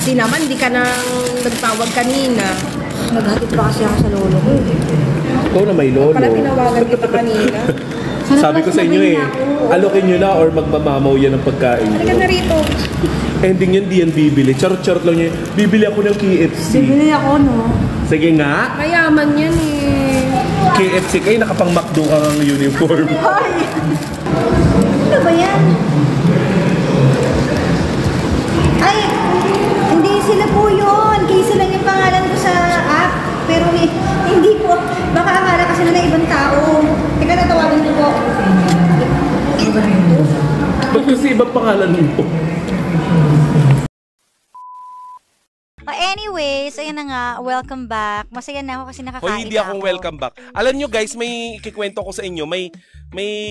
Kasi naman, di ka nang nagtawag kanina. Naghatid pa kasi ako sa lolo ko. Ikaw na may lolo. Pala tinawagan kita kanina. Sabi ko sa inyo alokin nyo na or magmamamaw yan ng pagkain. Halika na rito. Ending yan, di yan bibili. Charot-charot lang yan. Bibili ako ng KFC. Bibili ako, no? Sige nga. Mayaman yan eh. KFC kayo, nakapang McDo ka ng uniform. Ay! Ano ba yan? Ay! Hindi sila po yun. Casey lang yung pangalan ko sa app. Pero hindi po. Baka akala kasi na ibang tao. Teka, natawagan niyo po. Ba't kasi ibang pangalan mo? Anyways, ayun na nga, welcome back. Masaya na ako kasi nakakain Hoy, hindi akong welcome back. Alam nyo guys, may ikikwento ko sa inyo, may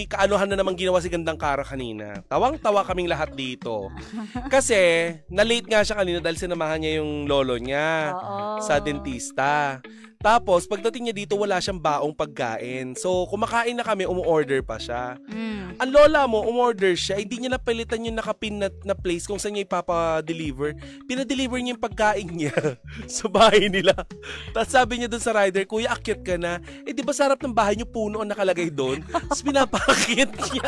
kaanuhan na naman ginawa si Gandang Kara kanina. Tawang-tawa kaming lahat dito. Kasi, na-late nga siya kanina dahil sinamahan niya yung lolo niya sa dentista. Tapos, pagdating niya dito, wala siyang baong pagkain. So, kumakain na kami, umu-order pa siya. Ang lola mo, umorder siya, hindi niya napalitan yung nakapin na place kung saan niya ipapa-deliver. Pinadeliver niya yung pagkain niya sa bahay nila. Tapos sabi niya dun sa rider, Kuya, akyat ka na. Eh, di ba sa harap ng bahay niyo puno ang nakalagay doon? Tapos pinapakit niya.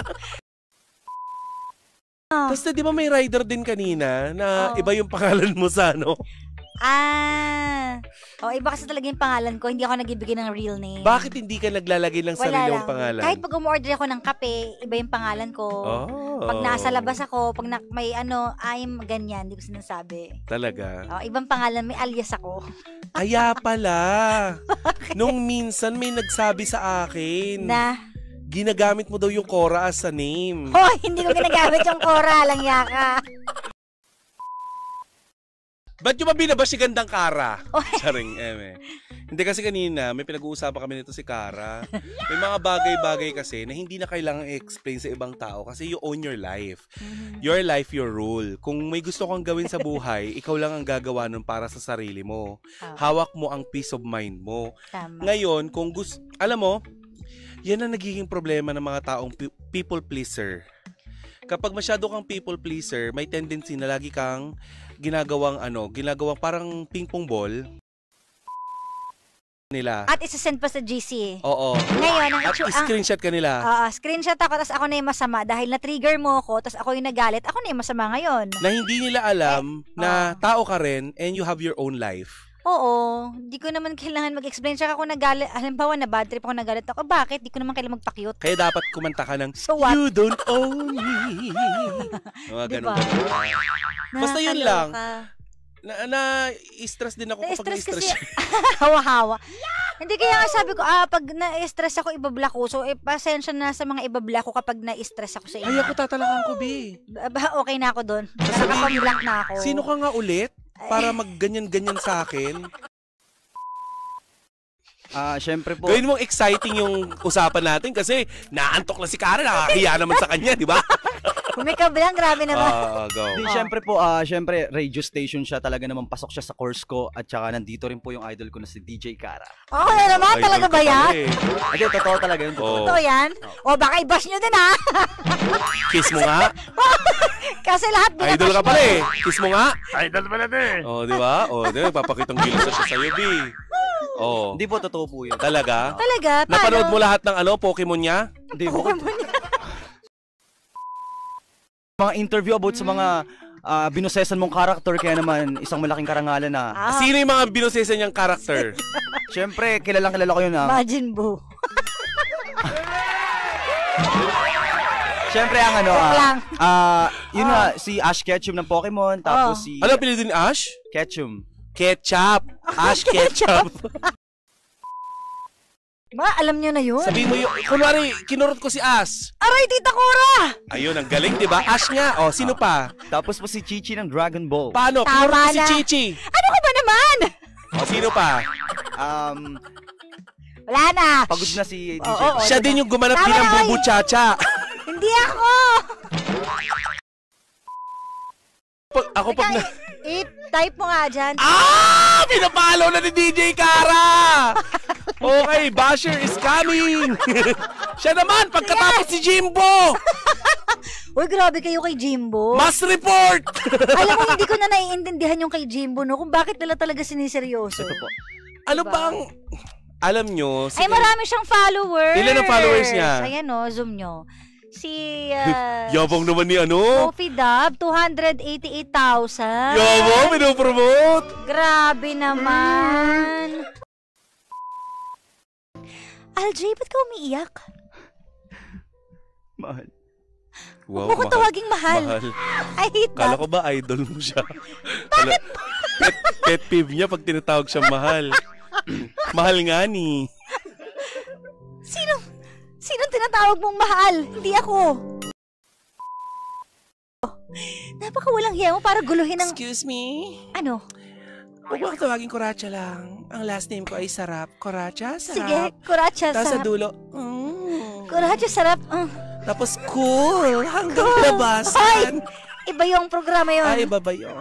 Tapos di ba may rider din kanina na iba yung pangalan mo sa ano? Iba kasi talaga yung pangalan ko. Hindi ako nagbibigay ng real name. Bakit hindi ka naglalagay ng sarili mong pangalan? Kahit pag umorder ako ng kape, iba yung pangalan ko. Pag nasa labas ako, pag may I'm ganyan, hindi ko sinasabi. Talaga? Ibang pangalan, may alias ako. Kaya pala. Nung minsan may nagsabi sa akin na ginagamit mo daw yung Cora as a name. Hoy, hindi ko ginagamit yung Cora, lang yaka. Ba't yung mabinaba si Gandang Kara? Charing, Hindi kasi kanina, may pinag-uusapan kami nito si Kara. May mga bagay-bagay kasi na hindi na kailangan i-explain sa ibang tao kasi you own your life. Your life, your rule. Kung may gusto kang gawin sa buhay, ikaw lang ang gagawa nun para sa sarili mo. Hawak mo ang peace of mind mo. Tama. Ngayon, kung gusto, alam mo, yan ang nagiging problema ng mga taong people pleaser. Kapag masyado kang people pleaser, may tendency na lagi kang ginagawang parang ping-pong ball nila. At isa-send pa sa GC. Oo. Ngayon, at screenshot ka nila. Screenshot ako, tapos ako na yung masama. Dahil na-trigger mo ako, tapos ako yung nagalit, ako na yung masama ngayon. Na hindi nila alam na tao ka rin and you have your own life. Oo. Di ko naman kailangan mag-explain. Tsaka ako nagalit, halimbawa na bad trip ako nagalit ako, bakit? Di ko naman kailangan magpa-cute. Kaya dapat kumanta ka ng, so what? You don't own me. Mga diba? ganun. Basta yun lang. Na-stress din ako kapag na-stress siya. Hawa-hawa. Hindi kaya nga sabi ko, pag na-stress ako, ibablock ko. So, pasensya na sa mga ibablock ko kapag na-stress ako sa inyo. Ay, ako tatalakan ko, B. Okay na ako doon. Nakapag-block na ako. Sino ka nga ulit? Para magganyan-ganyan sa akin? Syempre po. Gawin mong exciting yung usapan natin kasi naantok na si Kara, nakakahiya naman sa kanya, di ba? Kumikab lang, grabe naman. Go. Di, syempre po, syempre radio station siya, talaga naman pasok siya sa course ko at saka nandito rin po yung idol ko na si DJ Kara. Oo na naman, Idol talaga ka ba yan? pala eh. Hindi, totoo talaga yun. Totoo. Totoo yan? O baka i-bash nyo din ha? Kiss mo nga. Kasi lahat binabash Idol ka mo. pala eh. Kiss mo nga. Idol pala to eh. Oh, di ba? Oh, di ba? Papakitang gilos na siya sa'yo, B. Oh. Hindi po, totoo po yun. Talaga? Talaga? Paano? Napanood mo lahat ng Pokemon niya? Hindi po. Pokemon niya. Mga interview about sa mga binosesan mong karakter, kaya naman isang malaking karangalan na. Sino yung mga binusesan niyang karakter? Syempre, kilalang kilala ko yun na. Majin Buu. Syempre ang ano, lang. yun nga, si Ash Ketchum ng Pokemon, tapos si Ano pinili ni Ash? Ketchum. Ketchup. Ash Ketchup. Alam nyo na yun. Sabihin mo yung, kunwari, kinurot ko si Ash. Aray, Tita Cora! Ayun, ang galing, di ba? Ash nga. O, sino pa? Tapos po si Chichi ng Dragon Ball. Paano? Tama Kinurot ko si na. Chichi. Ano ka ba naman? O, sino pa? Wala na. Pagod na si DJ. Oo. Siya din yung gumanap din Tama ng na, Bubu Chacha. Hindi ako. Ako pag na... Type mo nga dyan. Pinapalo na ni DJ Kara! Okay, Basher is coming! Siya naman, pagkatapos si Jimbo! Uy, grabe kayo kay Jimbo. Mass report! Alam mo, hindi ko na naiintindihan yung kay Jimbo, no? Kung bakit nila talaga siniseryoso. Ito po. Ano bang... Alam nyo... Ay, marami siyang followers. Ilan ang followers niya? Ayan, no, zoom nyo. Si, Yabang naman ni ano? Sophie Dub, 288,000. Yabang, pinopromote! Grabe naman. Aljay, ba't ka umiiyak? Mahal. Wow, Huwag ko tawaging mahal. I hate Kala that. ko ba idol mo siya? Bakit? Pet peeve niya pag tinatawag siya mahal. Mahal nga ni. Sinong tinatawag mong mahal? Hindi ako. Napakawalang hiya mo para guluhin ng... Excuse me? Ano? Huwag mo ako tawagin Koracha lang. Ang last name ko ay Sarap. Koracha, Sarap. Sige, Kuracha, Tapos sa sarap. dulo, Kuracha, sarap. Tapos cool, hanggang labasan. Iba yung programa yun. Ay, iba ba yun?